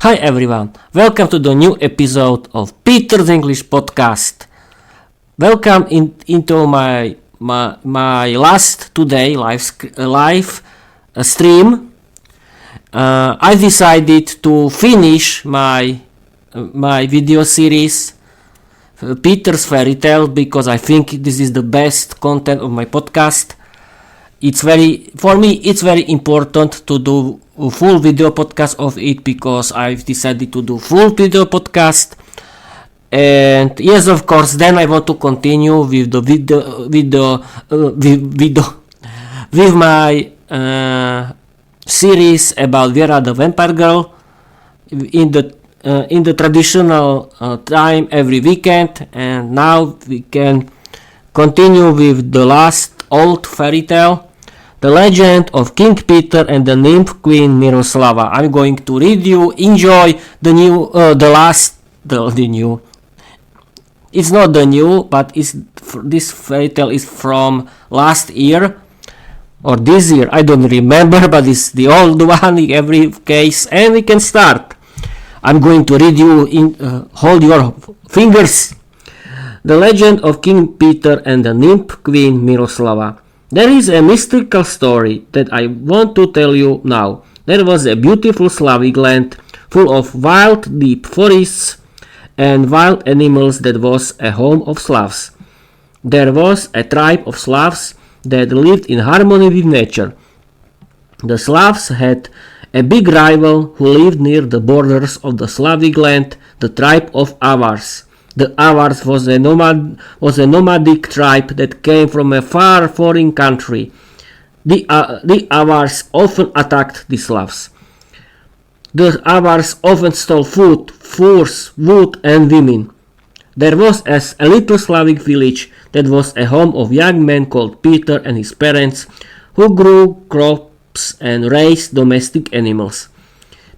Hi everyone, welcome to the new episode of Peter's English podcast. Welcome into my last today live stream. I decided to finish my video series Peter's Fairy Tale because I think this is the best content of my podcast. It's very important to do a full video podcast of it because I've decided to do full video podcast. And yes, of course, then I want to continue with the with my series about Vera the Vampire Girl in the traditional time every weekend. And now we can continue with the last old fairy tale, The Legend of King Peter and the Nymph Queen Miroslava. I'm going to read you, enjoy the new, the new. It's not the new, but this fairy tale is from last year or this year. I don't remember, but it's the old one in every case, and we can start. I'm going to read you. Hold your fingers. The Legend of King Peter and the Nymph Queen Miroslava. There is a mystical story that I want to tell you now. There was a beautiful Slavic land full of wild, deep forests and wild animals that was a home of Slavs. There was a tribe of Slavs that lived in harmony with nature. The Slavs had a big rival who lived near the borders of the Slavic land, the tribe of Avars. The Avars was a nomadic tribe that came from a far foreign country. The Avars often attacked the Slavs. The Avars often stole food, furs, wood and women. There was a little Slavic village that was a home of a young man called Peter and his parents, who grew crops and raised domestic animals.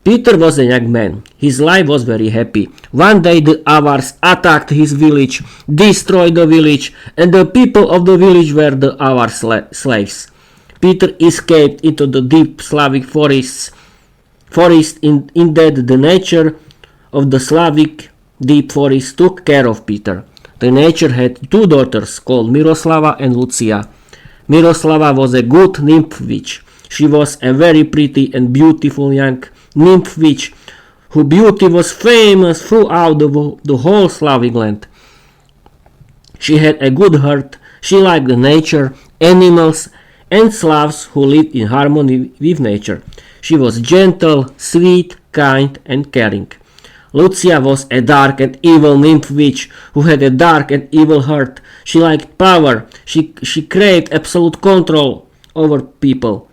Peter was a young man. His life was very happy. One day the Avars attacked his village, destroyed the village, and the people of the village were the Avar slaves. Peter escaped into the deep Slavic forest in that the nature of the Slavic deep forest took care of Peter. The nature had two daughters called Miroslava and Lucia. Miroslava was a good nymph witch. She was a very pretty and beautiful young nymph witch, whose beauty was famous throughout the whole Slavic land. She had a good heart. She liked the nature, animals, and Slavs who lived in harmony with nature. She was gentle, sweet, kind, and caring. Lucia was a dark and evil nymph witch who had a dark and evil heart. She liked power. She craved absolute control over people.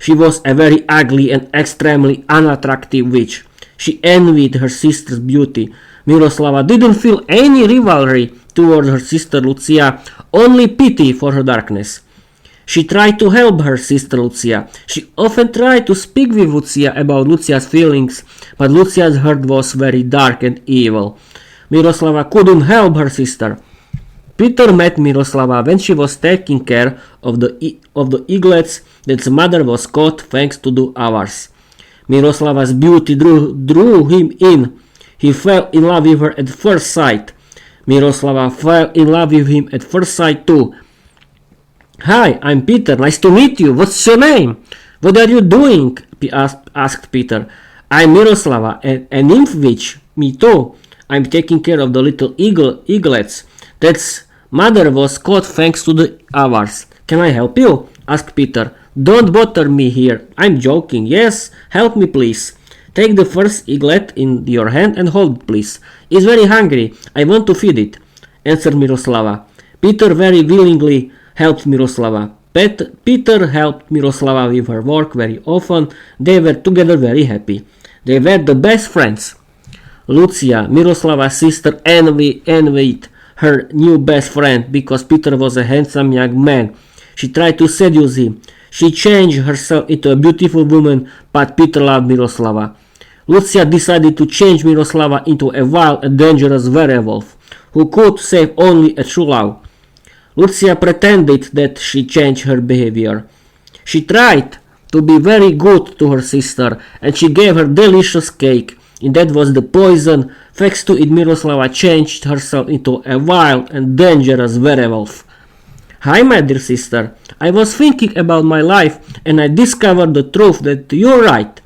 She was a very ugly and extremely unattractive witch. She envied her sister's beauty. Miroslava didn't feel any rivalry toward her sister Lucia, only pity for her darkness. She tried to help her sister Lucia. She often tried to speak with Lucia about Lucia's feelings, but Lucia's heart was very dark and evil. Miroslava couldn't help her sister. Peter met Miroslava when she was taking care of the eaglets that his mother was caught thanks to the Avars. Miroslava's beauty drew him in. He fell in love with her at first sight. Miroslava fell in love with him at first sight too. "Hi, I'm Peter. Nice to meet you. What's your name? What are you doing?" asked Peter. "I'm Miroslava, a nymph witch. Me too. I'm taking care of the little eaglets. That's mother was caught thanks to the Avars. Can I help you?" asked Peter. "Don't bother me here. I'm joking. Yes, help me please. Take the first eaglet in your hand and hold it please. It's very hungry. I want to feed it," answered Miroslava. Peter very willingly helped Miroslava. Peter helped Miroslava with her work very often. They were together very happy. They were the best friends. Lucia, Miroslava's sister, envied her new best friend because Peter was a handsome young man. She tried to seduce him. She changed herself into a beautiful woman, but Peter loved Miroslava. Lucia decided to change Miroslava into a wild and dangerous werewolf who could save only a true love. Lucia pretended that she changed her behavior. She tried to be very good to her sister, and she gave her delicious cake. and that was the poison. Thanks to it, Miroslava changed herself into a wild and dangerous werewolf. Hi, my dear sister. I was thinking about my life and I discovered the truth that you're right.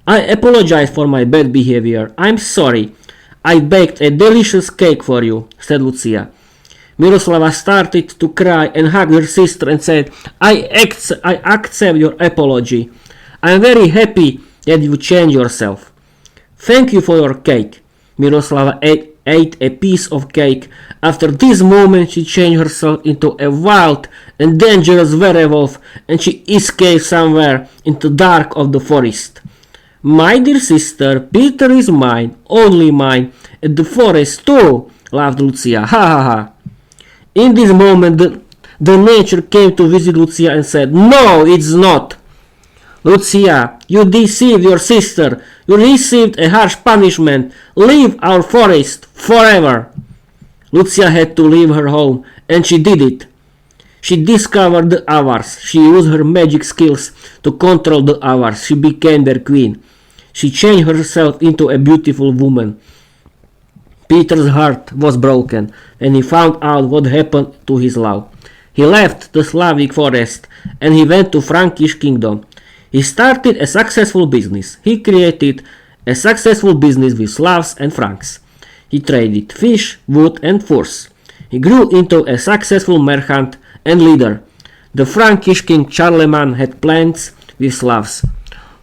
I apologize for my bad behavior. I'm sorry. I baked a delicious cake for you, said Lucia. Miroslava started to cry and hugged her sister and said, I accept your apology. I'm very happy that you changed yourself. Thank you for your cake. Miroslava ate a piece of cake. After this moment she changed herself into a wild and dangerous werewolf and she escaped somewhere into the dark of the forest. My dear sister, Peter is mine, only mine, and the forest too, laughed Lucia. Ha ha ha. In this moment the nature came to visit Lucia and said, No, it's not. Lucia, you deceived your sister. You received a harsh punishment. Leave our forest forever. Lucia had to leave her home, and she did it. She discovered the Avars. She used her magic skills to control the Avars. She became their queen. She changed herself into a beautiful woman. Peter's heart was broken, and he found out what happened to his love. He left the Slavic forest, and he went to Frankish kingdom. He started a successful business. He created a successful business with Slavs and Franks. He traded fish, wood and furs. He grew into a successful merchant and leader. The Frankish king Charlemagne had plans with Slavs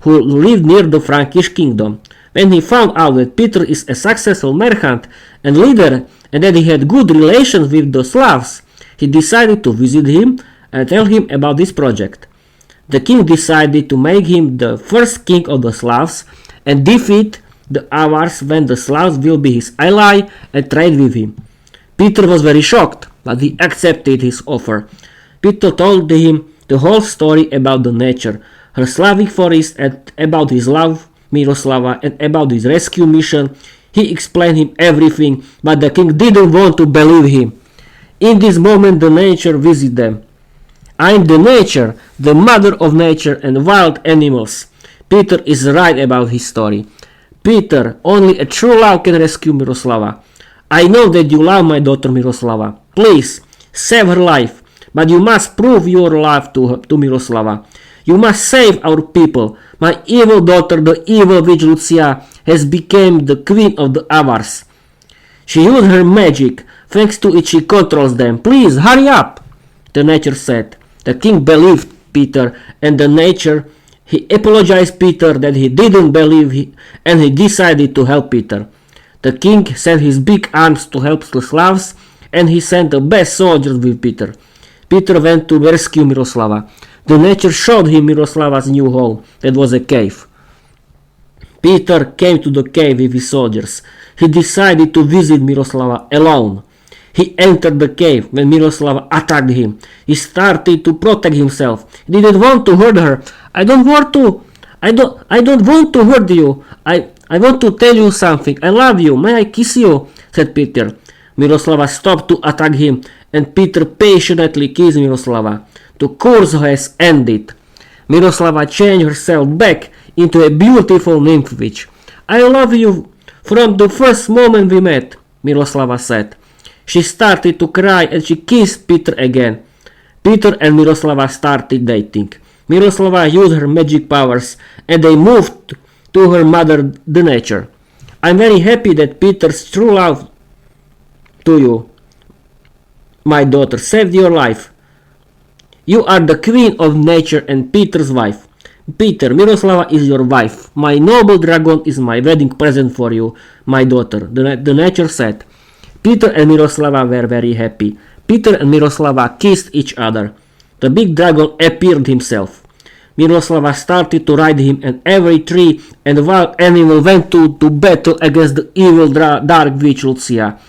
who lived near the Frankish kingdom. When he found out that Peter is a successful merchant and leader and that he had good relations with the Slavs, he decided to visit him and tell him about this project. The king decided to make him the first king of the Slavs and defeat the Avars when the Slavs will be his ally and trade with him. Peter was very shocked, but he accepted his offer. Peter told him the whole story about the nature, her Slavic forest, and about his love, Miroslava, and about his rescue mission. He explained him everything, but the king didn't want to believe him. In this moment the nature visited them. I'm the nature, the mother of nature and wild animals. Peter is right about his story. Peter, only a true love can rescue Miroslava. I know that you love my daughter Miroslava. Please, save her life, but you must prove your love to Miroslava. You must save our people. My evil daughter, the evil witch Lucia, has become the queen of the Avars. She used her magic. Thanks to it she controls them. Please, hurry up, the nature said. The king believed Peter and the nature. He apologized Peter that he didn't believe and he decided to help Peter. The king sent his big arms to help the Slavs and he sent the best soldiers with Peter. Peter went to rescue Miroslava. The nature showed him Miroslava's new home. That was a cave. Peter came to the cave with his soldiers. He decided to visit Miroslava alone. He entered the cave when Miroslava attacked him. He started to protect himself. He didn't want to hurt her. I don't want to hurt you. I want to tell you something. I love you. May I kiss you? Said Peter. Miroslava stopped to attack him and Peter patiently kissed Miroslava. The course has ended. Miroslava changed herself back into a beautiful nymph witch. I love you from the first moment we met, Miroslava said. She started to cry and she kissed Peter again. Peter and Miroslava started dating. Miroslava used her magic powers and they moved to her mother, the nature. I'm very happy that Peter's true love to you, my daughter, saved your life. You are the queen of nature and Peter's wife. Peter, Miroslava is your wife. My noble dragon is my wedding present for you, my daughter, the nature said. Peter and Miroslava were very happy. Peter and Miroslava kissed each other. The big dragon appeared himself. Miroslava started to ride him and every tree and wild animal went to battle against the evil dark witch Lucia.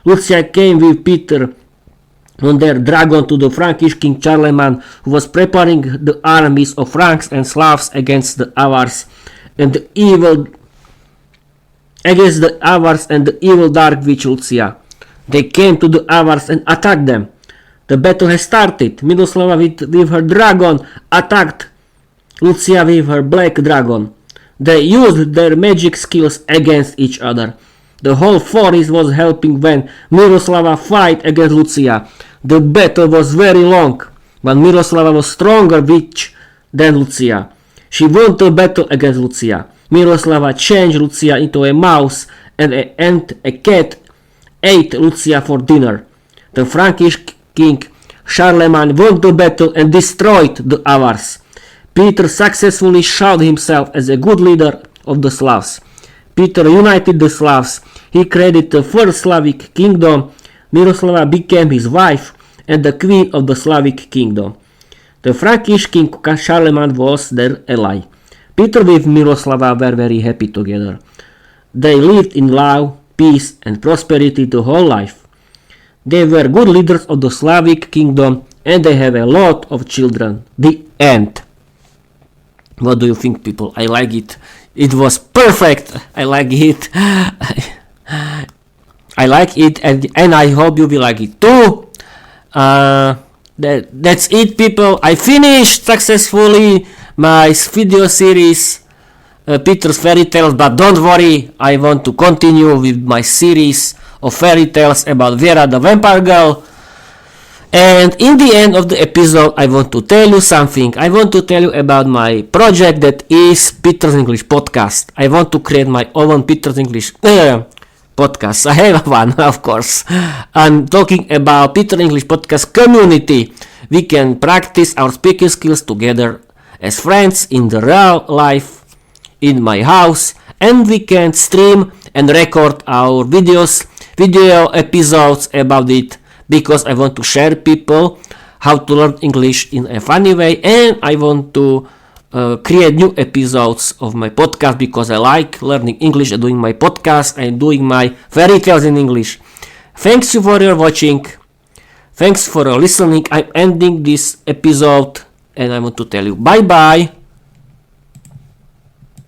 Lucia came with Peter on their dragon to the Frankish king Charlemagne, who was preparing the armies of Franks and Slavs against the Avars and the evil dark witch Lucia. They came to the Avars and attacked them. The battle has started. Miroslava with her dragon attacked Lucia with her black dragon. They used their magic skills against each other. The whole forest was helping when Miroslava fight against Lucia. The battle was very long, but Miroslava was stronger witch than Lucia. She won the battle against Lucia. Miroslava changed Lucia into a mouse and a cat ate Lucia for dinner. The Frankish king Charlemagne won the battle and destroyed the Avars. Peter successfully showed himself as a good leader of the Slavs. Peter united the Slavs. He created the first Slavic kingdom. Miroslava became his wife and the queen of the Slavic kingdom. The Frankish king Charlemagne was their ally. Peter with Miroslava were very happy together. They lived in love, peace and prosperity the whole life. They were good leaders of the Slavic kingdom and they have a lot of children. The end. What do you think, people? I like it. It was perfect. I like it. I like it and I hope you will like it too. That's it, people. I finished successfully my video series Peter's Fairy Tales, but don't worry, I want to continue with my series of fairy tales about Vera the Vampire Girl. And in the end of the episode, I want to tell you something. I want to tell you about my project that is Peter's English Podcast. I want to create my own Peter's English podcast. I have one, of course. I'm talking about Peter English Podcast community. We can practice our speaking skills together as friends in the real life in my house, and we can stream and record our video episodes about it, because I want to share people how to learn English in a funny way, and I want to create new episodes of my podcast because I like learning English and doing my podcast and doing my fairy tales in English. Thanks you for your watching. Thanks for your listening. I'm ending this episode and I want to tell you bye bye.